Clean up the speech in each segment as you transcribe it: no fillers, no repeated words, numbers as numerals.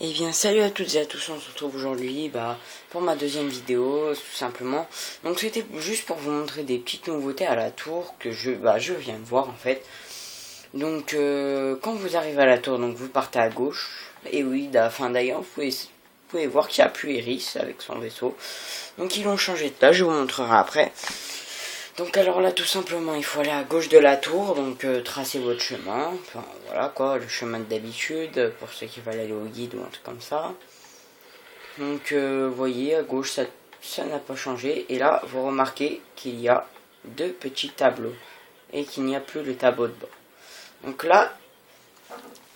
Eh bien salut à toutes et à tous, on se retrouve aujourd'hui pour ma deuxième vidéo tout simplement. Donc c'était juste pour vous montrer des petites nouveautés à la tour que je viens de voir en fait. Donc quand vous arrivez à la tour, donc vous partez à gauche. Et oui, d'ailleurs vous pouvez voir qu'il n'y a plus Iris avec son vaisseau. Donc ils l'ont changé de place, je vous montrerai après. Donc alors là tout simplement il faut aller à gauche de la tour, donc tracer votre chemin, enfin voilà quoi, le chemin d'habitude pour ceux qui veulent aller au guide ou un truc comme ça. Donc vous voyez à gauche ça n'a pas changé, et là vous remarquez qu'il y a deux petits tableaux et qu'il n'y a plus le tableau de bord. Donc là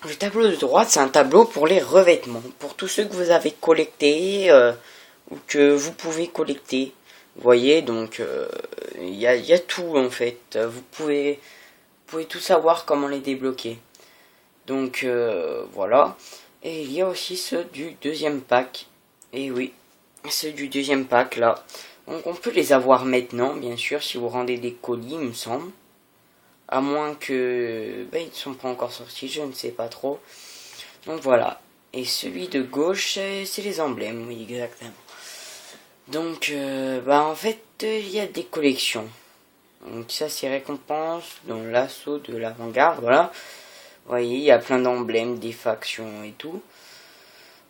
le tableau de droite c'est un tableau pour les revêtements, pour tous ceux que vous avez collectés ou que vous pouvez collecter. Vous voyez, donc il y a tout en fait. Vous pouvez tout savoir comment les débloquer. Donc voilà. Et il y a aussi ceux du deuxième pack. Et oui, ceux du deuxième pack là. Donc on peut les avoir maintenant, bien sûr, si vous rendez des colis, il me semble. À moins que ils ne sont pas encore sortis, je ne sais pas trop. Donc voilà. Et celui de gauche, c'est les emblèmes, oui, exactement. Donc, en fait, il y a des collections. Donc ça, c'est récompense dans l'assaut de l'avant-garde, voilà. Vous voyez, il y a plein d'emblèmes, des factions et tout.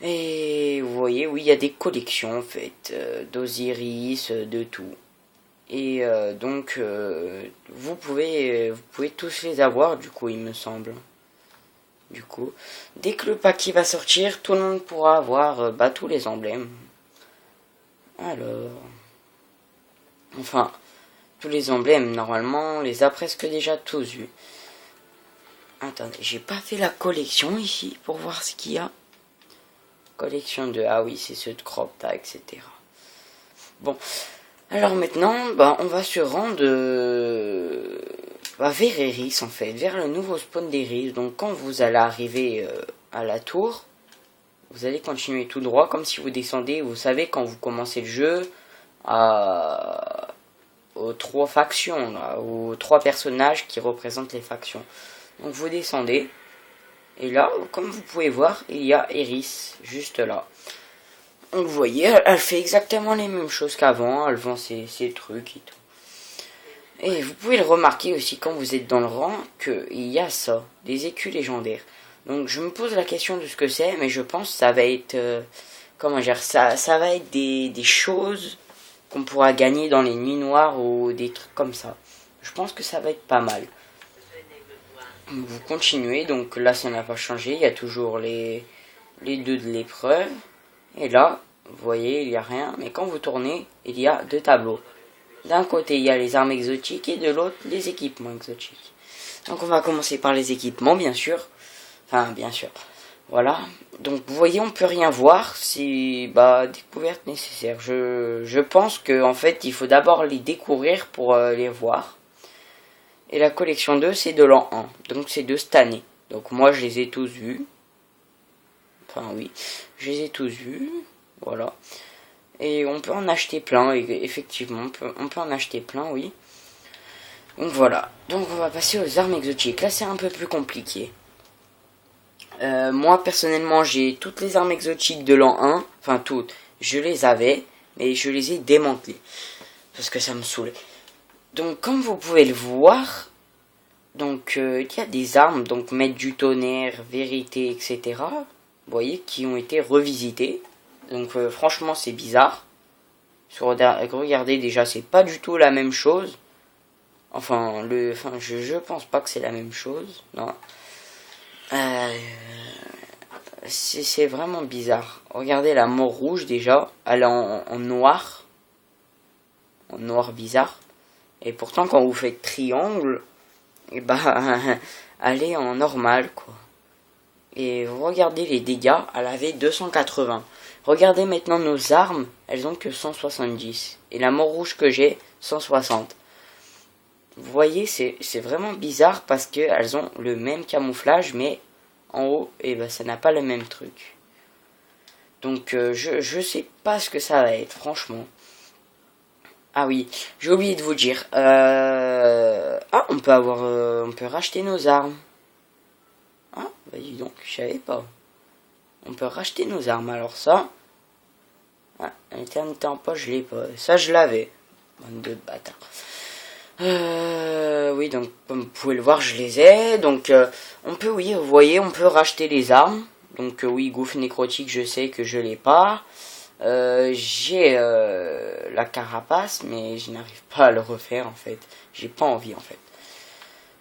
Et vous voyez, oui, il y a des collections, en fait, d'Osiris, de tout. Et donc, vous pouvez tous les avoir, du coup, il me semble. Du coup, dès que le paquet va sortir, tout le monde pourra avoir tous les emblèmes. Alors, enfin, tous les emblèmes, normalement, on les a presque déjà tous vus. Attendez, j'ai pas fait la collection ici pour voir ce qu'il y a. Collection de... Ah oui, c'est ceux de Cropta, etc. Bon, alors maintenant, on va se rendre vers Eris, en fait, vers le nouveau spawn d'Eris. Donc quand vous allez arriver à la tour, vous allez continuer tout droit, comme si vous descendez. Vous savez, quand vous commencez le jeu, aux trois factions, là, aux trois personnages qui représentent les factions. Donc vous descendez, et là, comme vous pouvez voir, il y a Eris, juste là. Donc vous voyez, elle fait exactement les mêmes choses qu'avant, elle vend ses trucs et tout. Et vous pouvez le remarquer aussi quand vous êtes dans le rang, qu'il y a ça, des écus légendaires. Donc je me pose la question de ce que c'est, mais je pense que ça va être... comment dire, ça va être des choses qu'on pourra gagner dans les nuits noires ou des trucs comme ça. Je pense que ça va être pas mal. Vous continuez, donc là ça n'a pas changé, il y a toujours les deux de l'épreuve. Et là, vous voyez, il n'y a rien, mais quand vous tournez, il y a deux tableaux. D'un côté, il y a les armes exotiques et de l'autre, les équipements exotiques. Donc on va commencer par les équipements, bien sûr. Enfin, bien sûr. Voilà. Donc vous voyez, on peut rien voir, c'est découverte nécessaire. Je pense que en fait, il faut d'abord les découvrir pour les voir. Et la collection 2, c'est de l'an 1. Donc c'est de cette année. Donc moi, je les ai tous vus. Enfin oui, je les ai tous vus. Voilà. Et on peut en acheter plein, effectivement. On peut en acheter plein, oui. Donc voilà. Donc on va passer aux armes exotiques. Là, c'est un peu plus compliqué. Moi, personnellement, j'ai toutes les armes exotiques de l'an 1. Enfin, toutes. Je les avais, mais je les ai démantelées. Parce que ça me saoulait. Donc, comme vous pouvez le voir, donc il y a des armes, donc Maître du Tonnerre, Vérité, etc. Vous voyez, qui ont été revisitées. Donc franchement, c'est bizarre. Regardez, déjà, c'est pas du tout la même chose. Je pense pas que c'est la même chose. Non. C'est vraiment bizarre. Regardez la mort rouge déjà. Elle est en noir. En noir bizarre. Et pourtant, quand vous faites triangle, elle est en normal, quoi. Et vous regardez les dégâts, elle avait 280. Regardez maintenant nos armes, elles ont que 170. Et la mort rouge que j'ai, 160. Vous voyez, c'est vraiment bizarre parce que elles ont le même camouflage, mais en haut, ça n'a pas le même truc. Donc je sais pas ce que ça va être, franchement. Ah oui, j'ai oublié de vous dire. On peut racheter nos armes. Ah, dis donc, je savais pas. on peut racheter nos armes. Alors ça, ah, l'éternité en poche, je l'ai pas. Ça, je l'avais. Bande de bâtards. Oui, donc comme vous pouvez le voir, je les ai. Donc on peut, oui, vous voyez, on peut racheter les armes. Donc oui, gouffre nécrotique, je sais que je l'ai pas. J'ai la carapace, mais je n'arrive pas à le refaire en fait. J'ai pas envie en fait.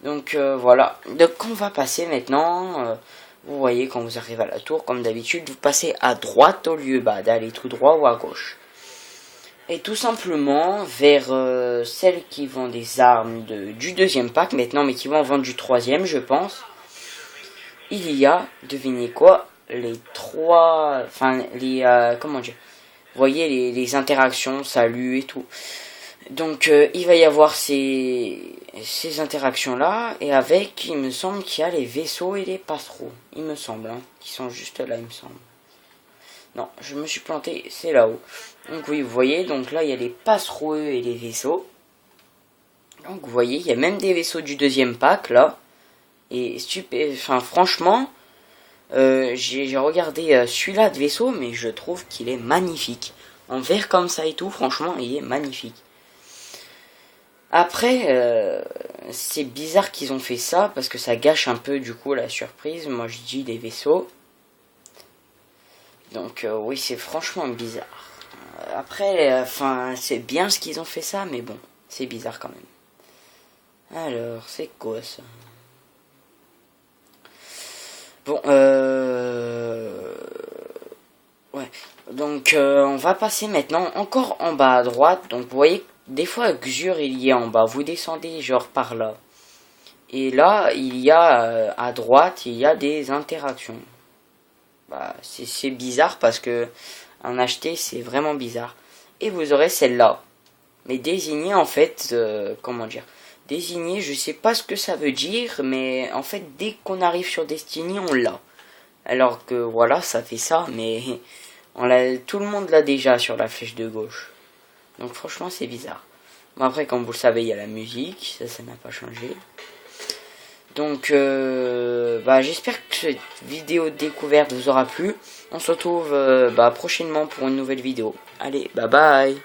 Donc voilà. Donc on va passer maintenant. Vous voyez, quand vous arrivez à la tour, comme d'habitude, vous passez à droite au lieu d'aller tout droit ou à gauche. Et tout simplement vers celles qui vendent des armes du deuxième pack maintenant, mais qui vont en vendre du troisième, je pense. Il y a, devinez quoi, les trois, enfin les, comment dire, vous voyez les interactions, salut et tout. Donc il va y avoir ces interactions là, et avec, il me semble qu'il y a les vaisseaux et les passereaux, il me semble, hein, qui sont juste là, il me semble. Non, je me suis planté, c'est là-haut. Donc oui, vous voyez, donc là il y a les passereaux et les vaisseaux. Donc vous voyez, il y a même des vaisseaux du deuxième pack là. Et enfin franchement, j'ai regardé celui-là de vaisseau, mais je trouve qu'il est magnifique. En vert comme ça et tout, franchement, il est magnifique. Après, c'est bizarre qu'ils ont fait ça, parce que ça gâche un peu du coup la surprise. Moi je dis des vaisseaux. Donc oui, c'est franchement bizarre. Après, enfin, c'est bien ce qu'ils ont fait ça, mais bon, c'est bizarre quand même. Alors, c'est quoi ça? Bon, ouais. Donc, on va passer maintenant encore en bas à droite. Donc, vous voyez, des fois, Xur, il y a en bas. Vous descendez genre par là. Et là, il y a à droite, il y a des interactions. Bah, c'est bizarre parce que en acheter, c'est vraiment bizarre. Et vous aurez celle-là. Mais désigner, en fait, comment dire, désigner, je sais pas ce que ça veut dire, mais en fait, dès qu'on arrive sur Destiny, on l'a. Alors que, voilà, ça fait ça, mais tout le monde l'a déjà sur la flèche de gauche. Donc franchement, c'est bizarre. Bon, après, comme vous le savez, il y a la musique, ça n'a pas changé. Donc, j'espère que cette vidéo de découverte vous aura plu. On se retrouve prochainement pour une nouvelle vidéo. Allez, bye bye.